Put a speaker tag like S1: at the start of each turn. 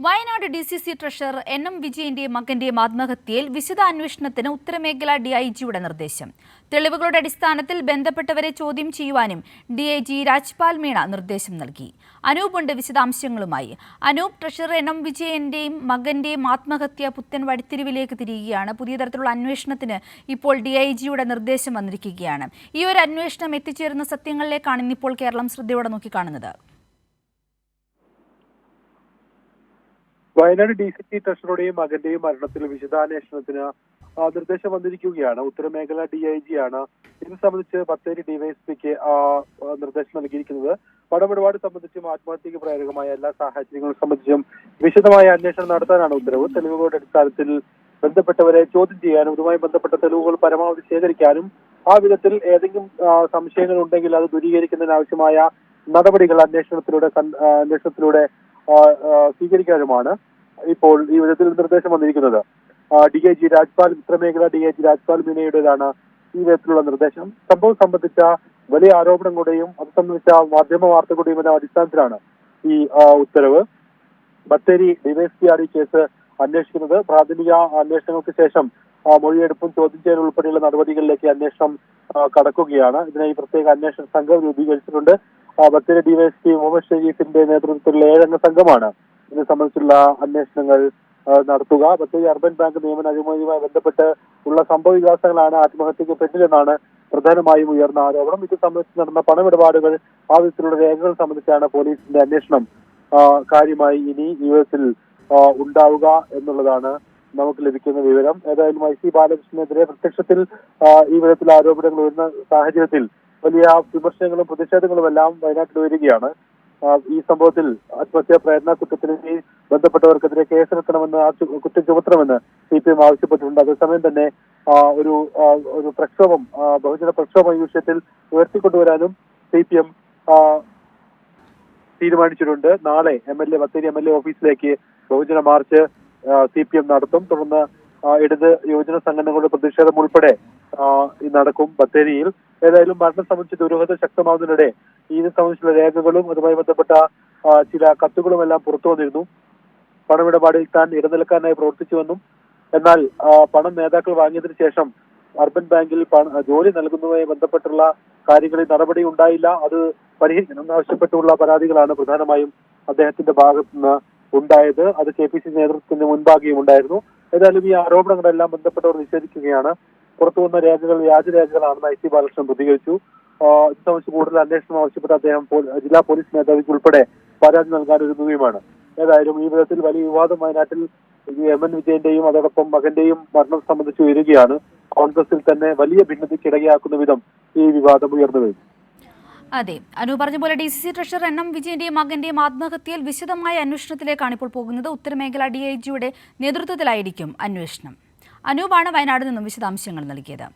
S1: Wayanad DCC treasurer NM വിജയന്റെയും മകന്റെയും ആത്മഹത്യയിൽ വിശദ അന്വേഷണത്തിന് ഉത്തരമേഖല DIGയുടെ നിർദ്ദേശം. തെളിവുകളുടെ അടിസ്ഥാനത്തിൽ ബന്ധപ്പെട്ടവരെ ചോദ്യം ചെയ്യുവാനും DIG രാജ്പാൽ മീണ നിർദ്ദേശം നൽകി. അനൂപുണ്ട് വിശദാംശങ്ങളുമായി. അനൂപ്, ട്രഷറർ NM വിജയന്റെയും മകന്റെയും ആത്മഹത്യ പുത്തൻ വഴിത്തിരിവിലേക്ക് തിരിയുകയാണ്. പുതിയ തരത്തിലുള്ള അന്വേഷണത്തിന് ഇപ്പോൾ DIGയുടെ നിർദ്ദേശം വന്നിരിക്കുകയാണ്. ഈ ഒരു അന്വേഷണം എത്തിച്ചേരുന്ന സത്യങ്ങളിലേക്കാണ് ഇന്നിപ്പോൾ കേരളം ശ്രദ്ധയോടെ നോക്കിക്കാണുന്നത്.
S2: വയനാട് DCC ട്രഷറുടെയും മകന്റെയും മരണത്തിൽ വിശദാന്വേഷണത്തിന് നിർദ്ദേശം വന്നിരിക്കുകയാണ്. ഉത്തരമേഖല DIG ആണ് ഇത് സംബന്ധിച്ച് ബത്തേരി ഡിവൈഎസ്പിക്ക് നിർദ്ദേശം നൽകിയിരിക്കുന്നത്. പണമിടപാട് സംബന്ധിച്ചും ആത്മഹത്യക്ക് പ്രേരകമായ എല്ലാ സാഹചര്യങ്ങളും സംബന്ധിച്ചും വിശദമായ അന്വേഷണം നടത്താനാണ് ഉത്തരവ്. തെളിവുകളുടെ അടിസ്ഥാനത്തിൽ ബന്ധപ്പെട്ടവരെ ചോദ്യം ചെയ്യാനും ഇതുമായി ബന്ധപ്പെട്ട തെളിവുകൾ പരമാവധി ശേഖരിക്കാനും ആ വിധത്തിൽ ഏതെങ്കിലും സംശയങ്ങൾ ഉണ്ടെങ്കിൽ അത് ദൂരീകരിക്കുന്നതിനാവശ്യമായ നടപടികൾ അന്വേഷണത്തിലൂടെ സ്വീകരിക്കാനുമാണ് ഇപ്പോൾ ഈ വിധത്തിൽ നിർദ്ദേശം വന്നിരിക്കുന്നത്. DIG രാജ്പാൽ ഉത്തരമേഖല DIG രാജ്പാൽ മീണയുടേതാണ് ഈ വിധത്തിലുള്ള നിർദ്ദേശം. സംഭവം സംബന്ധിച്ച വലിയ ആരോപണങ്ങളുടെയും അത് സംബന്ധിച്ച മാധ്യമ വാർത്തകളുടെയും എന്ന അടിസ്ഥാനത്തിലാണ് ഈ ഉത്തരവ്. ബത്തേരി ഡിവൈഎസ്പിയാണ് ഈ കേസ് അന്വേഷിക്കുന്നത്. പ്രാഥമിക അന്വേഷണങ്ങൾക്ക് ശേഷം മൊഴിയെടുപ്പും ചോദ്യം ചെയ്യൽ ഉൾപ്പെടെയുള്ള നടപടികളിലേക്ക് അന്വേഷണം കടക്കുകയാണ്. ഇതിനായി പ്രത്യേക അന്വേഷണ സംഘം രൂപീകരിച്ചിട്ടുണ്ട്. ബത്തേരി ഡിവൈഎസ്പി മുഹമ്മദ് ഷരീഫിന്റെ നേതൃത്വത്തിലുള്ള 7 അംഗ സംഘമാണ് ഇത് സംബന്ധിച്ചുള്ള അന്വേഷണങ്ങൾ നടത്തുക. ബത്തേരി അർബൻ ബാങ്ക് നിയമന അഴിമതിയുമായി ബന്ധപ്പെട്ട് ഉള്ള സംഭവ വികാസങ്ങളാണ് ആത്മഹത്യക്ക് പിന്നിലെന്നാണ് പ്രധാനമായും ഉയർന്ന ആരോപണം. ഇത് സംബന്ധിച്ച് നടന്ന പണമിടപാടുകൾ ആ വിധത്തിലുള്ള രേഖകൾ സംബന്ധിച്ചാണ് പോലീസിന്റെ അന്വേഷണം കാര്യമായി ഇനി ഈ വിധത്തിൽ ഉണ്ടാവുക എന്നുള്ളതാണ് നമുക്ക് ലഭിക്കുന്ന വിവരം. ഏതായാലും IC ബാലകൃഷ്ണനെതിരെ പ്രത്യക്ഷത്തിൽ ഈ വിധത്തിൽ ആരോപണങ്ങൾ വരുന്ന സാഹചര്യത്തിൽ വലിയ വിമർശനങ്ങളും പ്രതിഷേധങ്ങളും എല്ലാം വയനാട്ടിൽ വരികയാണ്. ഈ സംഭവത്തിൽ ആത്മഹത്യാ പ്രേരണ കുറ്റത്തിനെതിരെ ബന്ധപ്പെട്ടവർക്കെതിരെ കേസെടുക്കണമെന്ന് കുറ്റം ചുമത്തണമെന്ന് CPM ആവശ്യപ്പെട്ടിട്ടുണ്ട്. അതേസമയം തന്നെ ഒരു പ്രക്ഷോഭം ബഹുജന പ്രക്ഷോഭം ഈ വിഷയത്തിൽ ഉയർത്തിക്കൊണ്ടുവരാനും CPM തീരുമാനിച്ചിട്ടുണ്ട്. നാളെ ബത്തേരി MLA ഓഫീസിലേക്ക് ബഹുജന മാർച്ച് CPM നടത്തും. തുടർന്ന് ഇടത് യുവജന സംഘടനകളുടെ പ്രതിഷേധം ഉൾപ്പെടെ നടക്കും ബത്തേരിയിൽ. ഏതായാലും മരണം സംബന്ധിച്ച് ദുരൂഹത ശക്തമാകുന്നതിനിടെ ഇതിനെ സംബന്ധിച്ചുള്ള രേഖകളും അതുമായി ബന്ധപ്പെട്ട ചില കത്തുകളും എല്ലാം പുറത്തു വന്നിരുന്നു. പണമിടപാടിൽ താൻ ഇടനിലക്കാരനായി പ്രവർത്തിച്ചുവെന്നും എന്നാൽ പണം നേതാക്കൾ വാങ്ങിയതിനു ശേഷം അർബൻ ബാങ്കിൽ ജോലി നൽകുന്നതുമായി ബന്ധപ്പെട്ടുള്ള കാര്യങ്ങളിൽ നടപടി ഉണ്ടായില്ല, അത് പരിഹരിക്കണമെന്ന് ആവശ്യപ്പെട്ടുള്ള പരാതികളാണ് പ്രധാനമായും അദ്ദേഹത്തിന്റെ ഭാഗത്തുനിന്ന് ഉണ്ടായത്. അത് KPCC നേതൃത്വത്തിന് മുൻപാകെയും ഉണ്ടായിരുന്നു. ഏതായാലും ഈ ആരോപണങ്ങളെല്ലാം ബന്ധപ്പെട്ടവർ നിഷേധിക്കുകയാണ്. പുറത്തു വന്ന രേഖകൾ വ്യാജരേഖകളാണെന്ന് IC ബാലകൃഷ്ണൻ പ്രതികരിച്ചു. ഇത് സംബന്ധിച്ച് കൂടുതൽ അന്വേഷണം ആവശ്യപ്പെട്ട് അദ്ദേഹം ജില്ലാ പോലീസ് മേധാവിക്ക് ഉൾപ്പെടെ പരാതി നൽകാൻ ഒരുങ്ങുകയുമാണ്. ഏതായാലും ഈ വിധത്തിൽ വലിയ വിവാദം വയനാട്ടിൽ MN വിജയന്റെയും അതോടൊപ്പം മകന്റെയും മരണം സംബന്ധിച്ച് ഉയരുകയാണ്. കോൺഗ്രസിൽ തന്നെ വലിയ ഭിന്നതയ്ക്കിടയാക്കുന്ന വിധം ഈ വിവാദം ഉയർന്നു വരുന്നു.
S1: അതെ, അനു പറഞ്ഞ പോലെ DCC ട്രഷറർ NM വിജയന്റെയും മകന്റെയും ആത്മഹത്യയിൽ വിശദമായ അന്വേഷണത്തിലേക്കാണ് ഇപ്പോൾ പോകുന്നത്. ഉത്തരമേഖല DIGയുടെ നേതൃത്വത്തിലായിരിക്കും അന്വേഷണം. അനൂപാണ് വയനാട് നിന്നും വിശദാംശങ്ങൾ നൽകിയത്.